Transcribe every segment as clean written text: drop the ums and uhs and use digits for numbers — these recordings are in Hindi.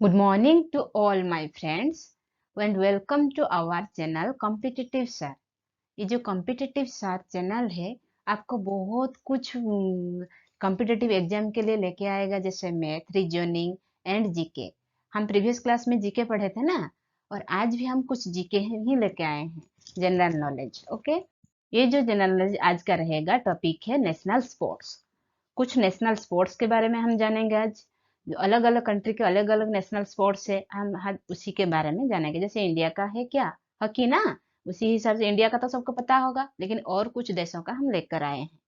Good morning to all my friends and welcome to our channel Competitive Sir। ये जो कॉम्पिटिटिव सर चैनल है आपको बहुत कुछ कॉम्पिटिटिव एग्जाम के लिए लेके आएगा, जैसे मैथ, रीजनिंग एंड जीके। हम प्रीवियस क्लास में जीके पढ़े थे ना, और आज भी हम कुछ जीके ही लेके आए हैं, जनरल नॉलेज। ओके, ये जो जनरल नॉलेज आज का रहेगा टॉपिक है नेशनल स्पोर्ट्स। कुछ नेशनल स्पोर्ट्स के बारे में हम जानेंगे आज। जो अलग अलग कंट्री के अलग अलग नेशनल स्पोर्ट्स है, हम आज उसी के बारे में जानेंगे। जैसे इंडिया का है क्या, हॉकी ना, उसी हिसाब से इंडिया का तो सबको पता होगा, लेकिन और कुछ देशों का हम लेकर आए हैं।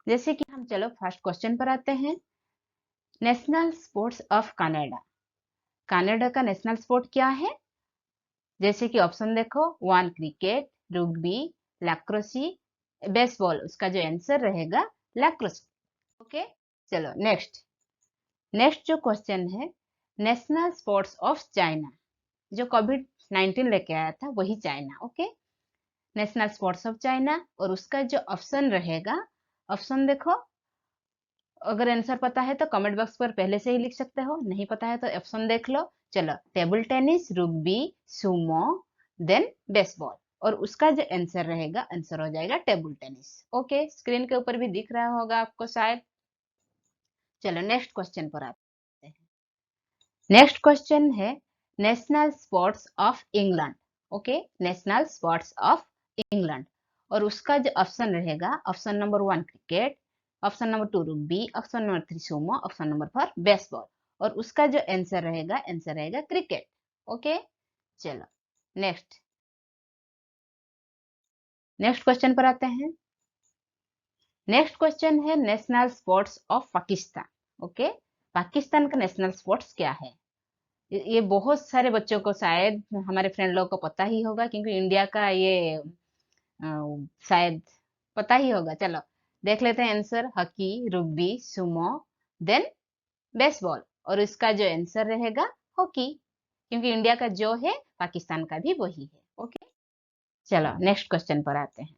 जैसे कि हम चलो फर्स्ट क्वेश्चन पर आते हैं। National sports of Canada. Canada का नेशनल स्पोर्ट क्या है? जैसे कि ऑप्शन देखो, वन क्रिकेट, रग्बी, लैक्रोसी, बेसबॉल। उसका जो आंसर रहेगा लैक्रोसी। ओके, चलो नेक्स्ट। नेक्स्ट जो क्वेश्चन है, नेशनल स्पोर्ट्स ऑफ चाइना। जो कोविड-19 लेके आया था वही China. Okay, national sports of China. और उसका जो ऑप्शन रहेगा, ऑप्शन देखो, अगर आंसर पता है तो कमेंट बॉक्स पर पहले से ही लिख सकते हो, नहीं पता है तो ऑप्शन देख लो। चलो, table tennis, rugby, sumo, then baseball. और उसका जो आंसर रहेगा, आंसर हो जाएगा टेबल टेनिस। ओके, स्क्रीन के ऊपर भी दिख रहा होगा आपको शायद। चलो नेक्स्ट क्वेश्चन पर आते हैं। नेक्स्ट क्वेश्चन है national sports of England. Okay, national sports of England. और उसका जो ऑप्शन रहेगा, option number 1 cricket, option number 2 rugby, option number 3 Sumo, option number 4 baseball. और उसका जो आंसर रहेगा क्रिकेट। ओके, चलो नेक्स्ट। नेक्स्ट क्वेश्चन पर आते हैं। नेक्स्ट क्वेश्चन है national sports of Pakistan. Okay, Pakistan का नेशनल स्पोर्ट्स क्या है? ये बहुत सारे बच्चों को, शायद हमारे फ्रेंड लोगों को पता ही होगा, क्योंकि इंडिया का ये शायद पता ही होगा। चलो देख लेते हैं answer. Hockey, rugby, sumo, then baseball. और इसका जो आंसर रहेगा हॉकी, क्योंकि इंडिया का जो है पाकिस्तान का भी वही है। ओके, चलो नेक्स्ट क्वेश्चन पर आते हैं।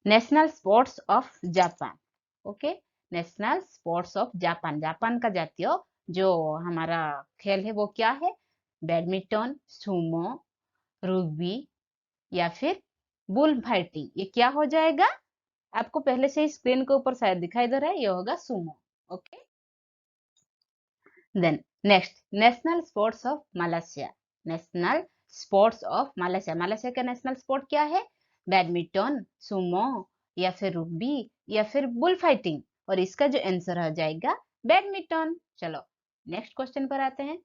National sports of Japan. Okay, national sports of Japan. Japan का जातीय जो हमारा खेल है वो क्या है? बैडमिंटन, सुमो, रग्बी, या फिर बुल फाइटिंग। ये क्या हो जाएगा? आपको पहले से ही स्क्रीन के ऊपर शायद दिखाई दे रहा है, ये होगा sumo. Okay, then next, national sports of Malaysia. National sports of Malaysia. Malaysia का नेशनल स्पोर्ट क्या है? बैडमिंटन, सुमो, या फिर रग्बी, या फिर बुल फाइटिंग। और इसका जो आंसर हो जाएगा बैडमिंटन। चलो नेक्स्ट क्वेश्चन पर आते हैं।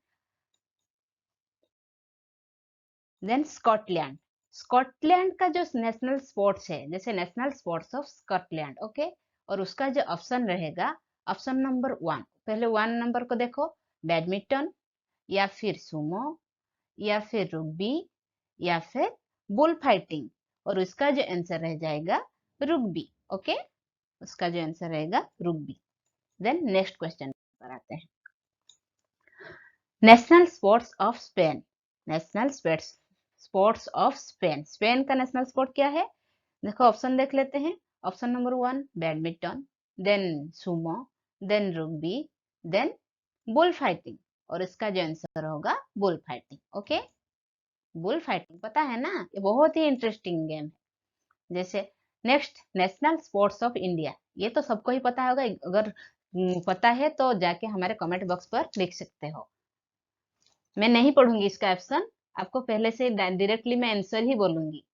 Then Scotland. स्कॉटलैंड का जो नेशनल स्पोर्ट्स है, जैसे national sports of Scotland. Okay, और उसका जो ऑप्शन रहेगा, ऑप्शन नंबर 1, पहले 1 नंबर को देखो, बैडमिंटन, या फिर सुमो, या फिर रग्बी, या फिर बुल फाइटिंग। और उसका जो आंसर रह जाएगा रग्बी। ओके, उसका जो आंसर रहेगा रग्बी। देन नेक्स्ट क्वेश्चन पर आते हैं। National sports of Spain. National sports of Spain. Spain का नेशनल स्पोर्ट क्या है? देखो ऑप्शन देख लेते हैं। Option number 1 badminton, then sumo, then rugby, then bull fighting. और इसका जो आंसर होगा bull fighting. Okay, bull fighting पता है ना, ये बहुत ही इंटरेस्टिंग गेम है। जैसे next, national sports of India. ये तो सबको ही पता होगा, अगर पता है तो जाके हमारे कमेंट बॉक्स पर लिख सकते हो। मैं नहीं पढ़ूंगी इसका ऑप्शन, आपको पहले से डायरेक्टली मैं आंसर ही बोलूंगी।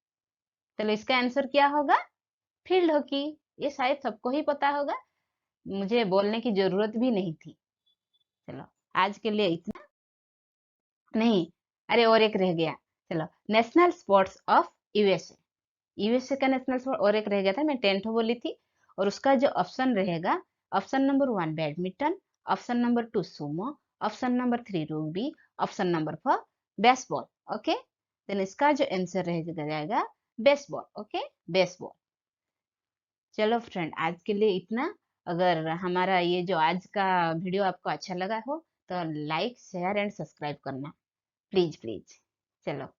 चलो इसका आंसर क्या होगा? Field hockey. ये शायद सबको ही पता होगा, मुझे बोलने की जरूरत भी नहीं थी। चलो आज के लिए इतना। नहीं, अरे और एक रह गया। चलो, national sports of USA. USA का नेशनल स्पोर्ट और एक रह गया था, मैं 10 बोली थी। और उसका जो ऑप्शन रहेगा, option number 1 badminton, option number 2 sumo, option number 3 rugby, option number 4 baseball. Okay, then इसका जो आंसर रह जाएगा बेसबॉल। Okay, baseball. चलो फ्रेंड, आज के लिए इतना। अगर हमारा ये जो आज का वीडियो आपको अच्छा लगा हो तो लाइक, शेयर एंड सब्सक्राइब करना, प्लीज प्लीज। चलो।